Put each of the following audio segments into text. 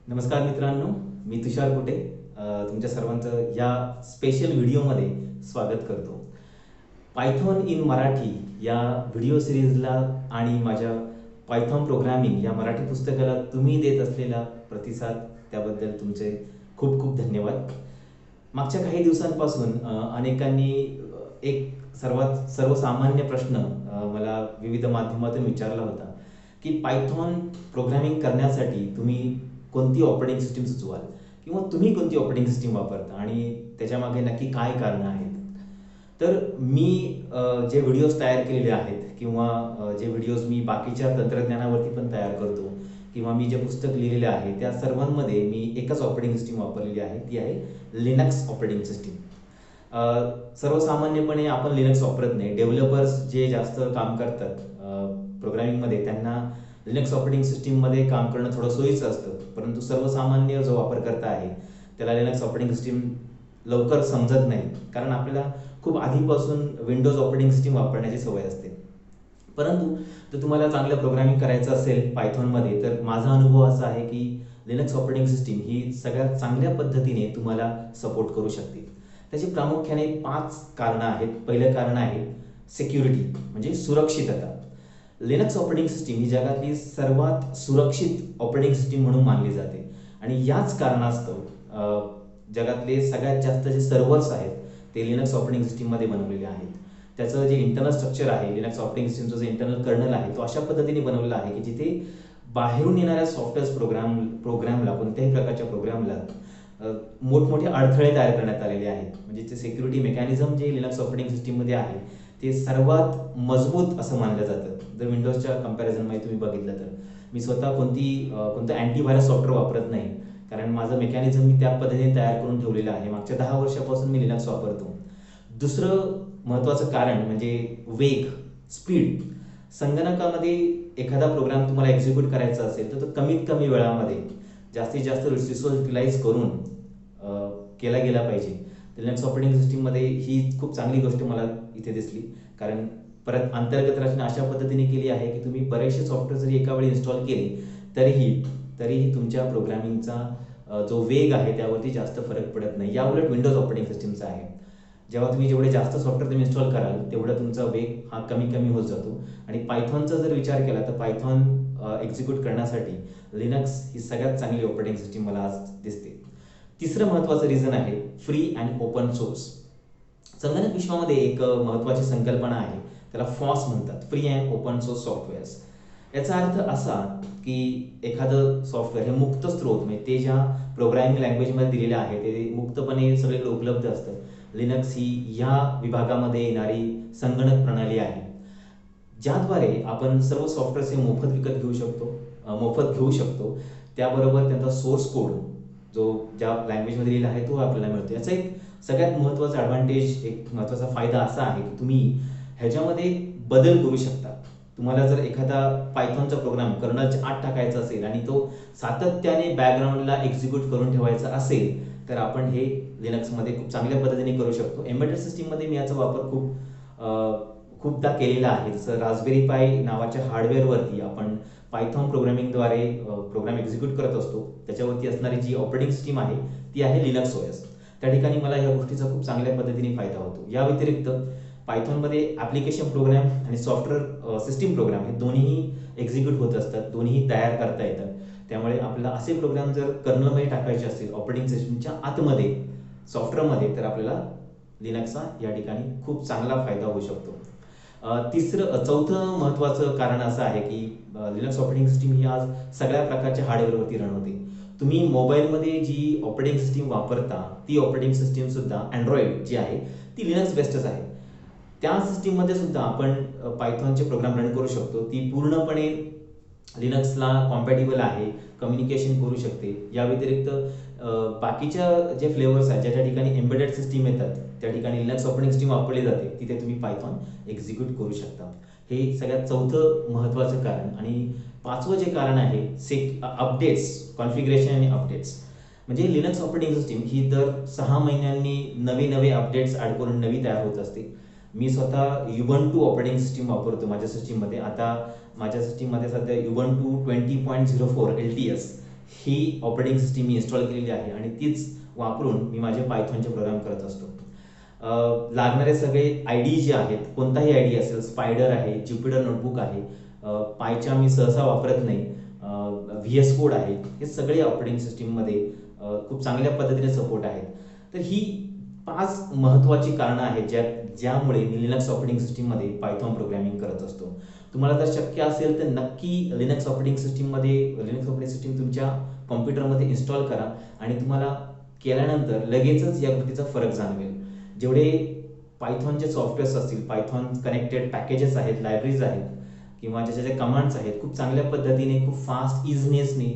नमस्कार मित्रांनो, मी तुषार कुटे तुमच्या सर्वांचं या स्पेशल व्हिडिओमध्ये स्वागत करतो. पायथॉन इन मराठी या व्हिडिओ सिरीजला आणि माझ्या पायथॉन प्रोग्रामिंग या मराठी पुस्तकाला तुम्ही देत असलेला प्रतिसाद त्याबद्दल तुमचे खूप खूप धन्यवाद. मागच्या काही दिवसांपासून अनेकांनी एक सर्वसामान्य प्रश्न मला विविध माध्यमातून विचारला होता की पायथॉन प्रोग्रामिंग करण्यासाठी तुम्ही कोणती ऑपरेटिंग सिस्टीम सुचवाल किंवा तुम्ही कोणती ऑपरेटिंग सिस्टीम वापरता आणि त्याच्यामागे नक्की काय कारणं आहेत. तर मी जे व्हिडिओज तयार केलेले आहेत किंवा जे व्हिडिओज मी बाकीच्या तंत्रज्ञानावरती पण तयार करतो किंवा मी जे पुस्तक लिहिलेले आहे त्या सर्वांमध्ये मी एकच ऑपरेटिंग सिस्टीम वापरलेली आहे, ती आहे लिनक्स ऑपरेटिंग सिस्टीम. सर्वसामान्यपणे आपण लिनक्स वापरत नाही. डेव्हलपर्स जे जास्त काम करतात प्रोग्रामिंगमध्ये त्यांना लिनक्स ऑपरेटिंग सिस्टीममध्ये काम करणं थोडं सोयीचं असतं, परंतु सर्वसामान्य जो वापरकर्ता आहे त्याला लिनक्स ऑपरेटिंग सिस्टीम लवकर समजत नाही, कारण आपल्याला खूप आधीपासून विंडोज ऑपरेटिंग सिस्टीम वापरण्याची सवय असते. परंतु जर तुम्हाला चांगलं प्रोग्रामिंग करायचं असेल पायथॉनमध्ये तर माझा अनुभव असा आहे की लिनक्स ऑपरेटिंग सिस्टीम ही सगळ्यात चांगल्या पद्धतीने तुम्हाला सपोर्ट करू शकते. त्याची प्रामुख्याने 5 कारणं आहेत. पहिलं कारण आहे सिक्युरिटी, म्हणजे सुरक्षितता. लिनक्स ऑपरेटिंग सिस्टीम ही जगातली सर्वात सुरक्षित ऑपरेटिंग सिस्टीम म्हणून मानली जाते आणि याच कारणास्तव जगातले सगळ्यात जास्त जे सर्व्हर्स आहेत ते लिनक्स ऑपरेटिंग सिस्टीममध्ये बनवलेले आहेत. त्याचं जे इंटरनल स्ट्रक्चर आहे, लिनक्स ऑपरेटिंग सिस्टीमचं जे इंटरनल कर्नल आहे तो अशा पद्धतीने बनवलेला आहे की जिथे बाहेरून येणाऱ्या सॉफ्टवेअर प्रोग्रामला कोणत्याही प्रकारच्या प्रोग्रामला मोठमोठे अडथळे तयार करण्यात आलेले आहेत. म्हणजे ते सिक्युरिटी मेकॅनिझम जे लिनक्स ऑपरेटिंग सिस्टीममध्ये आहे ते सर्वात मजबूत असं मानलं जातं. जर विंडोजच्या कंपॅरिझनमध्ये तुम्ही बघितलं तर मी स्वतः कोणतं अँटीव्हायरस सॉफ्टवेअर वापरत नाही, कारण माझं मेकॅनिझम मी त्या पद्धतीने तयार करून ठेवलेलं आहे. मागच्या 10 वर्षापासून मी लिनक्स वापरतो. दुसरं महत्त्वाचं कारण म्हणजे वेग, स्पीड. संगणकामध्ये एखादा प्रोग्राम तुम्हाला एक्झिक्यूट करायचा असेल तर तो कमीत कमी वेळामध्ये जास्तीत जास्त रिसोर्स युटिलाइज करून केला गेला पाहिजे. लिनक्स ऑपरेटिंग सिस्टीममध्ये ही खूप चांगली गोष्ट मला इथे दिसली, कारण परत अंतर्गत रचना अशा पद्धतीने केली आहे की तुम्ही बरेचसे सॉफ्टवेअर जरी एका वेळी इन्स्टॉल केले तरीही तुमच्या प्रोग्रामिंगचा जो वेग आहे त्यावरती जास्त फरक पडत नाही. या उलट विंडोज ऑपरेटिंग सिस्टीमचा आहे. जेव्हा तुम्ही जेवढे जास्त सॉफ्टवेअर तुम्ही इन्स्टॉल कराल तेवढा तुमचा वेग हा कमी कमी होत जातो. आणि पायथॉनचा जर विचार केला तर पायथॉन एक्झिक्यूट करण्यासाठी लिनक्स ही सगळ्यात चांगली ऑपरेटिंग सिस्टीम मला आज दिसते. तिसरं महत्त्वाचं रिझन आहे फ्री अँड ओपन सोर्स. संगणक विश्वामध्ये एक महत्त्वाची संकल्पना आहे, त्याला फॉस म्हणतात, free and open source softwares. याचा अर्थ असा की एखादं सॉफ्टवेअर हे मुक्त स्रोत, म्हणजे ते ज्या प्रोग्रामिंग लँग्वेजमध्ये दिलेलं आहे ते मुक्तपणे सगळीकडे उपलब्ध असतं. लिनक्स ही या विभागामध्ये येणारी संगणक प्रणाली आहे ज्याद्वारे आपण सर्व सॉफ्टवेअर्स हे मोफत घेऊ शकतो. त्याबरोबर त्यांचा सोर्स कोड जो ज्या लँग्वेजमध्ये लिहिला आहे तो आपल्याला मिळतो. याचा एक सगळ्यात महत्त्वाचा ॲडव्हान्टेज, एक महत्त्वाचा फायदा असा आहे की तुम्ही ह्याच्यामध्ये बदल करू शकता. तुम्हाला जर एखादा पायथॉनचा प्रोग्राम कर्नलच्या आत टाकायचा असेल आणि तो सातत्याने बॅकग्राऊंडला एक्झिक्यूट करून ठेवायचा असेल तर आपण हे लिनक्समध्ये खूप चांगल्या पद्धतीने करू शकतो. एम्बेडेड सिस्टीममध्ये मी याचा वापर खूपदा केलेला आहे. जसं रास्पबेरी पाय नावाच्या हार्डवेअरवरती आपण पायथॉन प्रोग्रामिंगद्वारे प्रोग्राम एक्झिक्यूट करत असतो. त्याच्यावरती असणारी जी ऑपरेटिंग सिस्टीम आहे ती आहे लिनक्स ओएस. त्या ठिकाणी मला या गोष्टीचा खूप चांगल्या पद्धतीने फायदा होतो. या व्यतिरिक्त पायथॉनमध्ये ॲप्लिकेशन प्रोग्राम आणि सॉफ्टवेअर सिस्टीम प्रोग्राम हे दोन्हीही एक्झिक्यूट होत असतात, दोन्हीही तयार करता येतात. त्यामुळे आपल्याला असे प्रोग्राम जर कर्नलमध्ये टाकायचे असतील ऑपरेटिंग सिस्टीमच्या आतमध्ये सॉफ्टवेअरमध्ये तर आपल्याला लिनक्सचा या ठिकाणी खूप चांगला फायदा होऊ शकतो. चौथं महत्त्वाचं कारण असं आहे की लिनक्स ऑपरेटिंग सिस्टीम ही आज सगळ्या प्रकारच्या हार्डवेअरवरती रन होते. तुम्ही मोबाईलमध्ये जी ऑपरेटिंग सिस्टीम वापरता ती ऑपरेटिंग सिस्टीम सुद्धा अँड्रॉइड जी आहे ती लिनक्स बेस्डच आहे. त्या सिस्टीममध्ये सुद्धा आपण पायथॉनचे प्रोग्राम रन करू शकतो. ती पूर्णपणे लिनक्सला कॉम्पॅटिबल आहे, कम्युनिकेशन करू शकते. या व्यतिरिक्त बाकीच्या जे फ्लेवर्स आहेत ज्या ठिकाणी एम्बेडेड सिस्टीम येतात त्या ठिकाणी लिनक्स ऑपरेटिंग सिस्टीम वापरली जाते, तिथे तुम्ही पायथॉन एक्झिक्यूट करू शकता. हे सगळ्यात चौथं महत्त्वाचं कारण. आणि 5वं जे कारण आहे अपडेट्स, कॉन्फिगरेशन आणि अपडेट्स. म्हणजे लिनक्स ऑपरेटिंग सिस्टीम ही दर 6 महिन्यांनी नवे अपडेट्स ॲड करून नवी तयार होत असते. मी स्वतः युबंटू ऑपरेटिंग सिस्टीम वापरतो माझ्या सिस्टीममध्ये. आता माझ्या सिस्टीममध्ये सध्या युबंटू 20.04 LTS ही ऑपरेटिंग सिस्टीम मी इन्स्टॉल केलेली आहे आणि तीच वापरून मी माझे पायथॉनचे प्रोग्राम करत असतो. लागणारे सगळे आय डी जे आहेत, कोणताही आय डी असेल, स्पायडर आहे, ज्युपिटर नोटबुक आहे, पायच्या मी सहसा वापरत नाही, VS कोड आहे, हे सगळे ऑपरेटिंग सिस्टीममध्ये खूप चांगल्या पद्धतीने सपोर्ट आहेत. तर ही 5 महत्त्वाची कारणं आहेत ज्यामुळे मी लिनक्स ऑपरेटिंग सिस्टीममध्ये पायथॉन प्रोग्रामिंग करत असतो. तुम्हाला जर शक्य असेल तर नक्की लिनक्स ऑपरेटिंग सिस्टीम तुमच्या कॉम्प्युटरमध्ये इन्स्टॉल करा आणि तुम्हाला केल्यानंतर लगेचच या गोष्टीचा फरक जाणवेल. जेवढे पायथॉनचे सॉफ्टवेअर्स असतील, पायथॉन कनेक्टेड पॅकेजेस आहेत, लायब्ररीज आहेत किंवा ज्याच्या ज्या कमांड्स आहेत, खूप चांगल्या पद्धतीने, खूप फास्ट इझनेसनी,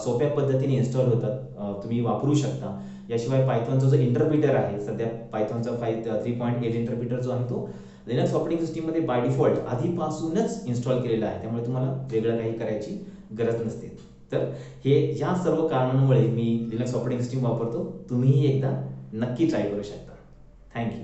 सोप्या पद्धतीने इन्स्टॉल होतात, तुम्ही वापरू शकता. याशिवाय पायथॉनचा जो इंटरप्रिटर आहे, सध्या पायथॉनचा 3.8 इंटरप्रिटर जो आहे तो लिनक्स ऑपरेटिंग सिस्टीममध्ये बाय डिफॉल्ट आधीपासूनच इन्स्टॉल केलेला आहे, त्यामुळे तुम्हाला वेगळं काही करायची गरज नसते. तर या सर्व कारणांमुळे मी लिनक्स ऑपरेटिंग सिस्टीम वापरतो. तुम्हीही एकदा नक्की ट्राय करू शकता. थँक्यू.